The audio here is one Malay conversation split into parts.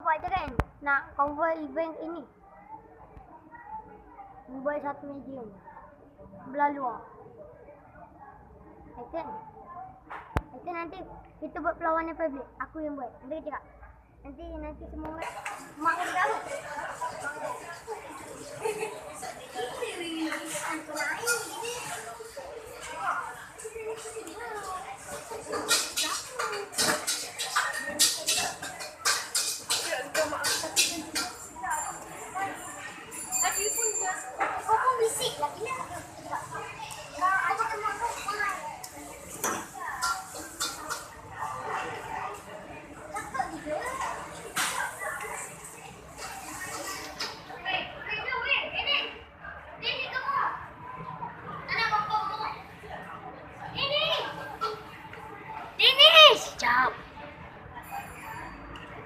bapak je kan nak cover event ini. Buat satu meja ni. Belah luar. Itu nanti kita buat perlawanan public. Aku yang buat. Nanti cakap. Nanti semua orang mak kena tahu. Jap.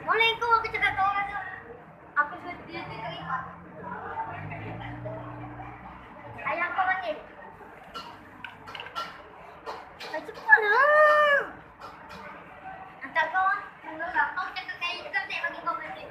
Boleh kau aku cakap kau orang tu. Aku sudah dia terlibat. Ayah kau panggil. Cepatlah. Hantar kau. Enggak, kau cakap kayak kita tak bagi kau panggil.